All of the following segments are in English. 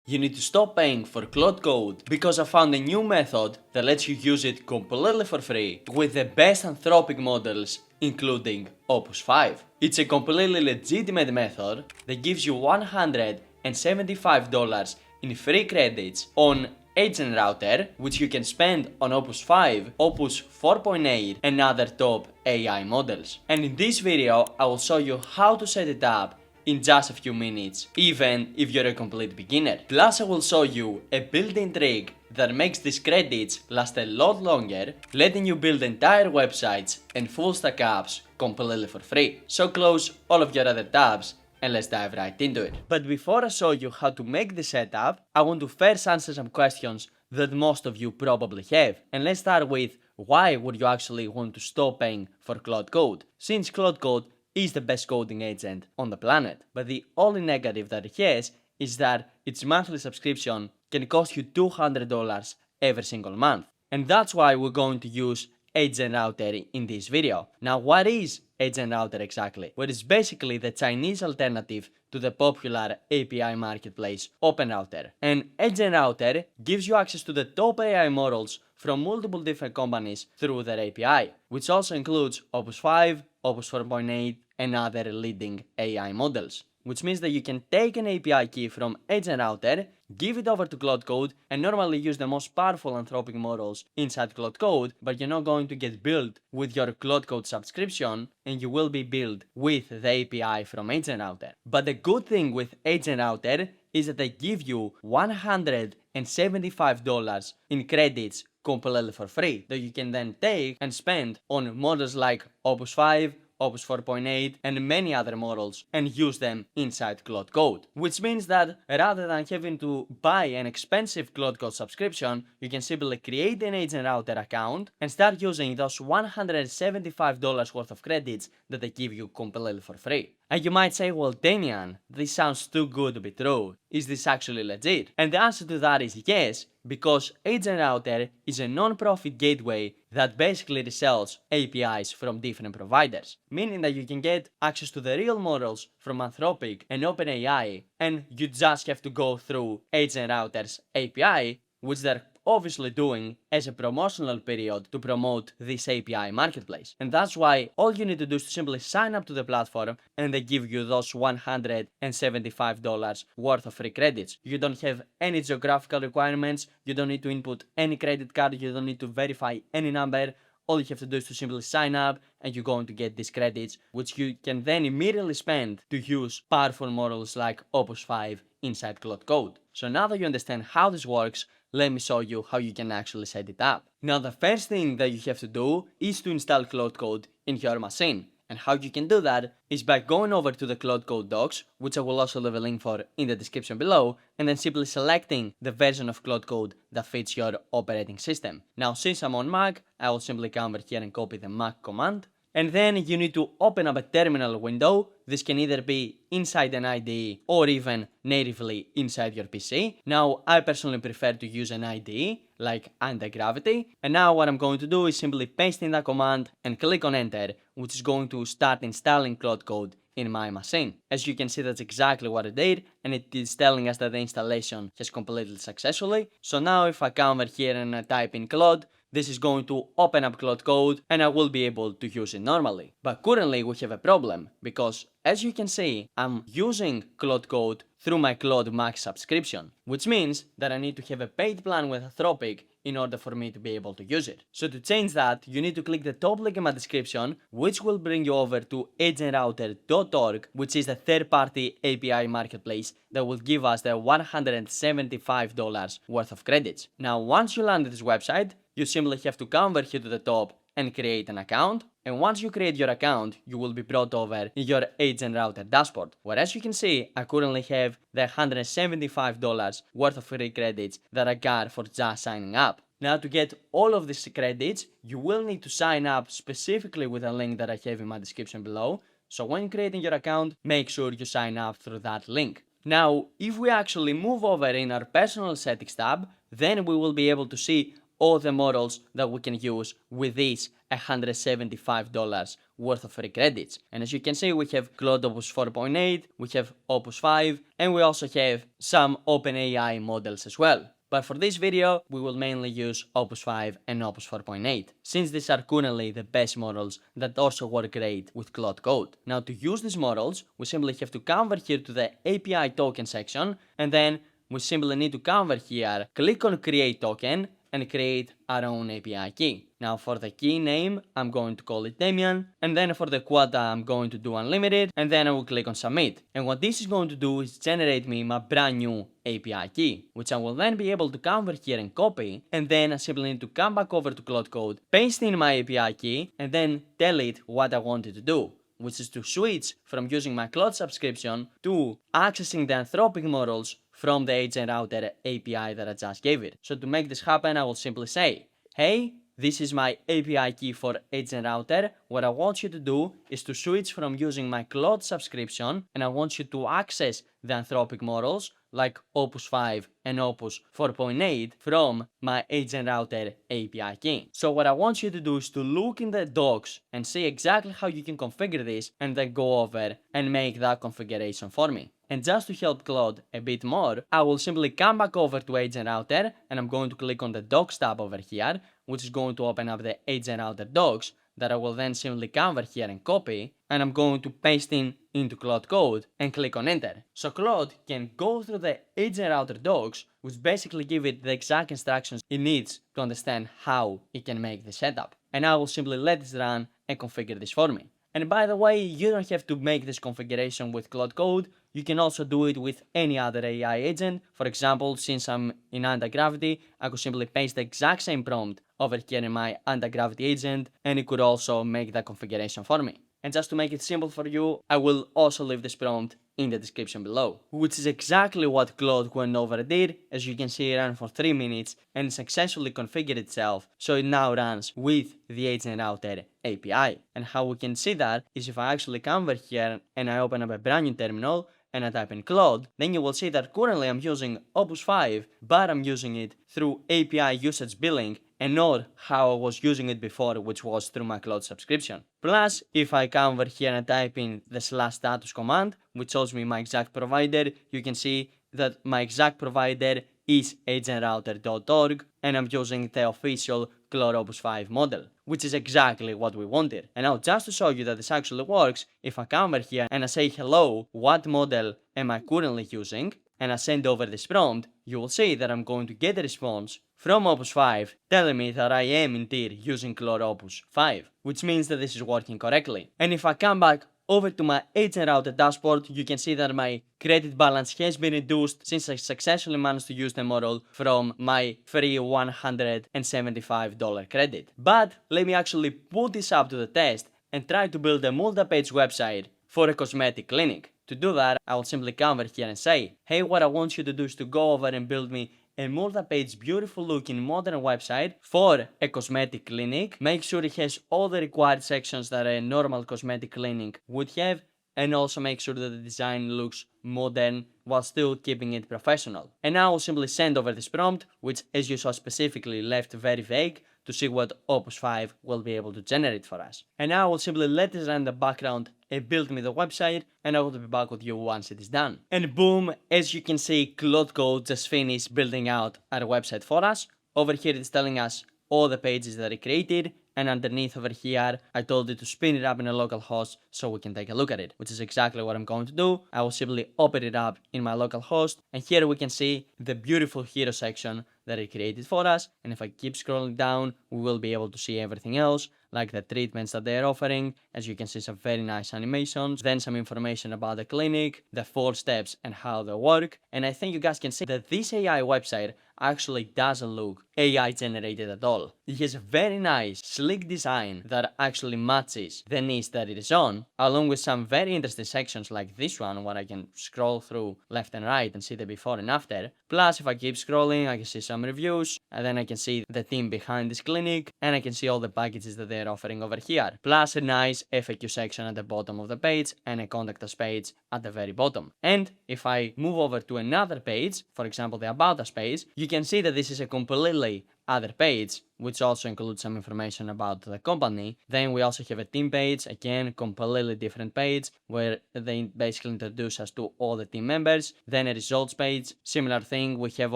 you need to stop paying for Claude Code because I found a new method that lets you use it completely for free with the best Anthropic models, including Opus 5. It's a completely legitimate method that gives you $175 in free credits on Agent Router, which you can spend on Opus 5, Opus 4.8 and other top AI models. And in this video, I will show you how to set it up in just a few minutes, even if you're a complete beginner. Plus I will show you a built-in trick that makes these credits last a lot longer, letting you build entire websites and full stack apps completely for free. So close all of your other tabs and let's dive right into it. But before I show you how to make the setup, I want to first answer some questions that most of you probably have. And let's start with, why would you actually want to stop paying for Claude Code? Since Claude Code is the best coding agent on the planet, but the only negative that it has is that its monthly subscription can cost you $200 every single month. And that's why we're going to use Agent Router in this video. Now, what is Agent Router exactly? Well, it's basically the Chinese alternative to the popular API marketplace OpenRouter. And Agent Router gives you access to the top AI models from multiple different companies through their API, which also includes Opus 5, Opus 4.8 and other leading AI models. Which means that you can take an API key from Agent Router, give it over to Claude Code, and normally use the most powerful Anthropic models inside Claude Code, but you're not going to get billed with your Claude Code subscription, and you will be billed with the API from Agent Router. But the good thing with Agent Router is that they give you $175 in credits completely for free that you can then take and spend on models like Opus 5, Opus 4.8 and many other models and use them inside Claude Code. Which means that rather than having to buy an expensive Claude Code subscription, you can simply create an Agent Router account and start using those $175 worth of credits that they give you completely for free. And you might say, well, Damian, this sounds too good to be true. Is this actually legit? And the answer to that is yes, because Agent Router is a non-profit gateway that basically resells APIs from different providers, meaning that you can get access to the real models from Anthropic and OpenAI, and you just have to go through Agent Router's API, which they're obviously doing as a promotional period to promote this API marketplace. And that's why all you need to do is to simply sign up to the platform and they give you those $175 worth of free credits. You don't have any geographical requirements, you don't need to input any credit card, you don't need to verify any number. All you have to do is to simply sign up and you're going to get these credits, which you can then immediately spend to use powerful models like Opus 5 inside Claude Code. So now that you understand how this works, let me show you how you can actually set it up. Now, the first thing that you have to do is to install Claude Code in your machine. And how you can do that is by going over to the Claude Code docs, which I will also leave a link for in the description below, and then simply selecting the version of Claude Code that fits your operating system. Now, since I'm on Mac, I will simply come over here and copy the Mac command. And then you need to open up a terminal window. This can either be inside an IDE or even natively inside your PC. Now, I personally prefer to use an IDE like Anti-Gravity. And now what I'm going to do is simply paste in that command and click on enter, which is going to start installing Claude Code in my machine. As you can see, that's exactly what it did, and it is telling us that the installation has completed successfully. So now if I come over here and I type in Claude, this is going to open up Claude Code and I will be able to use it normally. But currently we have a problem because, as you can see, I'm using Claude Code through my Claude Max subscription, which means that I need to have a paid plan with Anthropic in order for me to be able to use it. So to change that, you need to click the top link in my description, which will bring you over to agentrouter.org, which is the third-party API marketplace that will give us the $175 worth of credits. Now, once you land at this website, you simply have to come over here to the top and create an account. And once you create your account, you will be brought over in your Agent Router dashboard, where, as you can see, I currently have the $175 worth of free credits that I got for just signing up. Now, to get all of these credits, you will need to sign up specifically with a link that I have in my description below. So when creating your account, make sure you sign up through that link. Now, if we actually move over in our personal settings tab, then we will be able to see all the models that we can use with these $175 worth of free credits. And as you can see, we have Claude Opus 4.8, we have Opus 5, and we also have some OpenAI models as well. But for this video, we will mainly use Opus 5 and Opus 4.8, since these are currently the best models that also work great with Claude Code. Now, to use these models, we simply have to come over here to the API token section, and then we simply need to come over here, click on Create Token, and create our own API key. Now for the key name, I'm going to call it Damian, and then for the quota, I'm going to do unlimited, and then I will click on submit. And what this is going to do is generate me my brand new API key, which I will then be able to come over here and copy, and then I simply need to come back over to Claude Code, paste in my API key, and then tell it what I wanted to do, which is to switch from using my Claude subscription to accessing the Anthropic models from the agent router API that I just gave it. So to make this happen, I will simply say, hey, this is my API key for agent router. What I want you to do is to switch from using my Claude subscription, and I want you to access the Anthropic models like Opus 5 and Opus 4.8 from my agent router API key. So what I want you to do is to look in the docs and see exactly how you can configure this, and then go over and make that configuration for me. And just to help Claude a bit more, I will simply come back over to Agent Router, and I'm going to click on the Docs tab over here, which is going to open up the Agent Router docs that I will then simply come over here and copy, and I'm going to paste into Claude Code and click on Enter. So Claude can go through the Agent Router docs, which basically give it the exact instructions it needs to understand how it can make the setup. And I will simply let this run and configure this for me. And by the way, you don't have to make this configuration with Claude Code. You can also do it with any other AI agent. For example, since I'm in anti-gravity, I could simply paste the exact same prompt over here in my anti-gravity agent, and it could also make that configuration for me. And just to make it simple for you, I will also leave this prompt in the description below, which is exactly what Claude went over and did. As you can see, it ran for 3 minutes and successfully configured itself, so it now runs with the Agent Router API. And how we can see that is if I actually come over here and I open up a brand new terminal and I type in Claude, then you will see that currently I'm using Opus 5, but I'm using it through API usage billing and not how I was using it before, which was through my Claude subscription. Plus, if I come over here and type in the /status command, which shows me my exact provider, you can see that my exact provider is agentrouter.org, and I'm using the official Claude Opus 5 model, which is exactly what we wanted. And now, just to show you that this actually works, if I come over here and I say hello, what model am I currently using, and I send over this prompt, you will see that I'm going to get a response from Opus 5 telling me that I am indeed using Claude Opus 5, which means that this is working correctly. And if I come back over to my Agent Router dashboard, you can see that my credit balance has been reduced since I successfully managed to use the model from my free $175 credit. But let me actually put this up to the test and try to build a multi-page website for a cosmetic clinic. To do that, I will simply come over here and say, hey, what I want you to do is to go over and build me a multi-page, beautiful looking modern website for a cosmetic clinic. Make sure it has all the required sections that a normal cosmetic clinic would have, and also make sure that the design looks modern while still keeping it professional. And now I'll simply send over this prompt, which as you saw specifically left very vague, to see what Opus 5 will be able to generate for us. And now I will simply let this run in the background and build me the website, and I will be back with you once it is done. And boom, as you can see, Claude Code just finished building out our website for us. Over here it's telling us all the pages that it created, and underneath over here I told it to spin it up in a local host so we can take a look at it, which is exactly what I'm going to do. I will simply open it up in my local host, and here we can see the beautiful hero section that it created for us. And if I keep scrolling down, we will be able to see everything else, like the treatments that they're offering. As you can see, some very nice animations, then some information about the clinic, the 4 steps and how they work. And I think you guys can see that this AI website actually doesn't look AI generated at all. It has a very nice, sleek design that actually matches the niche that it is on, along with some very interesting sections like this one, where I can scroll through left and right and see the before and after. Plus, if I keep scrolling, I can see some reviews, and then I can see the team behind this clinic, and I can see all the packages that they're offering over here. Plus a nice FAQ section at the bottom of the page, and a contact us page at the very bottom. And if I move over to another page, for example the About Us page, you can see that this is a completely other page, which also includes some information about the company. Then we also have a team page, again, completely different page, where they basically introduce us to all the team members. Then a results page, similar thing, we have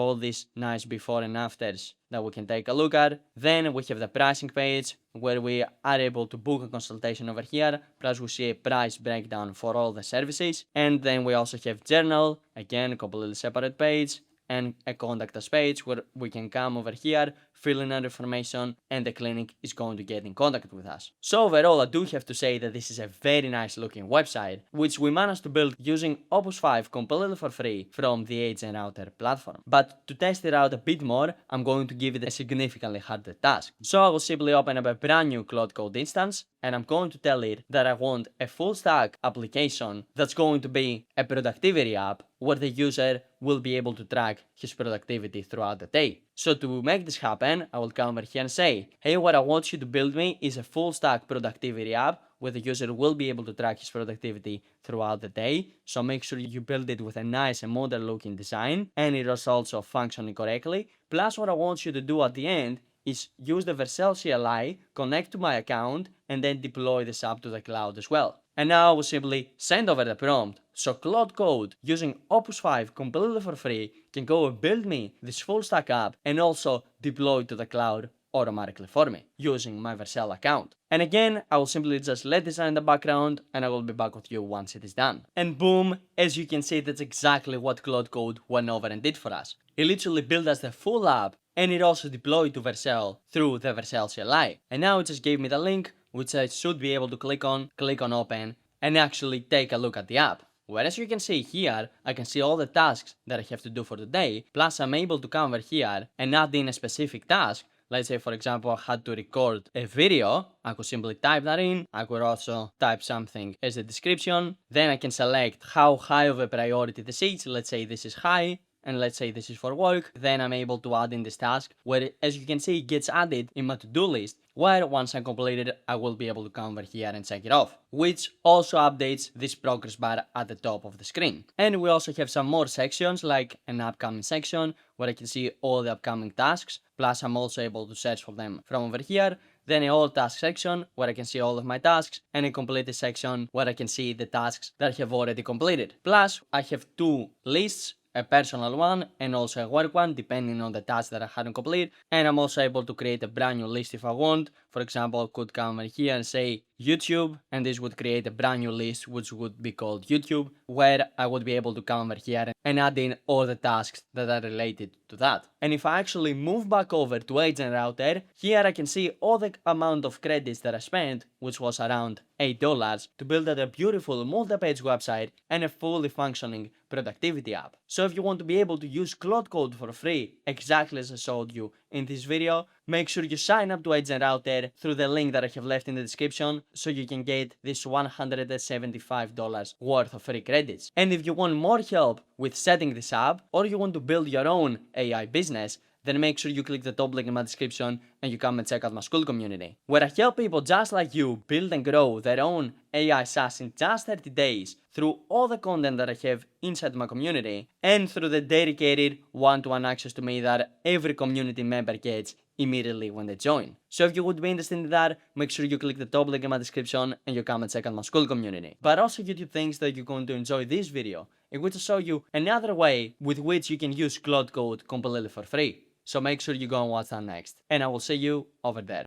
all these nice before and afters that we can take a look at. Then we have the pricing page, where we are able to book a consultation over here, plus we see a price breakdown for all the services. And then we also have journal, again, a completely separate page, and a contact us page where we can come over here, fill in our information, and the clinic is going to get in contact with us. So overall, I do have to say that this is a very nice looking website, which we managed to build using Opus 5 completely for free from the Agent Router platform. But to test it out a bit more, I'm going to give it a significantly harder task. So I will simply open up a brand new Claude Code instance, and I'm going to tell it that I want a full stack application that's going to be a productivity app where the user will be able to track his productivity throughout the day. So to make this happen, I will come over here and say, hey, what I want you to build me is a full stack productivity app where the user will be able to track his productivity throughout the day. So make sure you build it with a nice and modern looking design, and it is also functioning correctly. Plus what I want you to do at the end is use the Vercel CLI, connect to my account, and then deploy this app to the cloud as well. And now I will simply send over the prompt. So Claude Code, using Opus 5 completely for free, can go and build me this full stack app and also deploy to the cloud automatically for me using my Vercel account. And again, I will simply just let this run in the background and I will be back with you once it is done. And boom, as you can see, that's exactly what Claude Code went over and did for us. It literally built us the full app, and it also deployed to Vercel through the Vercel CLI. And now it just gave me the link, which I should be able to click on open, and actually take a look at the app. Whereas you can see here, I can see all the tasks that I have to do for the day, plus I'm able to come over here and add in a specific task. Let's say, for example, I had to record a video, I could simply type that in. I could also type something as a description. Then I can select how high of a priority this is. Let's say this is high, and let's say this is for work. Then I'm able to add in this task, where, as you can see, it gets added in my to-do list, where once I complete it, I will be able to come over here and check it off, which also updates this progress bar at the top of the screen. And we also have some more sections, like an upcoming section, where I can see all the upcoming tasks, plus I'm also able to search for them from over here. Then an all task section, where I can see all of my tasks, and a completed section, where I can see the tasks that I have already completed. Plus, I have two lists, a personal one and also a work one, depending on the task that I hadn't completed. And I'm also able to create a brand new list if I want. For example, I could come over here and say YouTube, and this would create a brand new list which would be called YouTube, where I would be able to come over here and add in all the tasks that are related to that. And if I actually move back over to Agent Router, here I can see all the amount of credits that I spent, which was around $8, to build a beautiful multi-page website and a fully functioning productivity app. So if you want to be able to use Claude Code for free, exactly as I showed you in this video, make sure you sign up to Agent Router through the link that I have left in the description, so you can get this $175 worth of free credits. And if you want more help with setting this up, or you want to build your own AI business, then make sure you click the top link in my description and you come and check out my school community, where I help people just like you build and grow their own AI SaaS in just 30 days through all the content that I have inside my community and through the dedicated one-to-one access to me that every community member gets immediately when they join. So if you would be interested in that, make sure you click the top link in my description and you come and check out my school community. But also YouTube thinks that you're going to enjoy this video, in which I show you another way with which you can use Claude Code completely for free. So make sure you go and watch that next. And I will see you over there.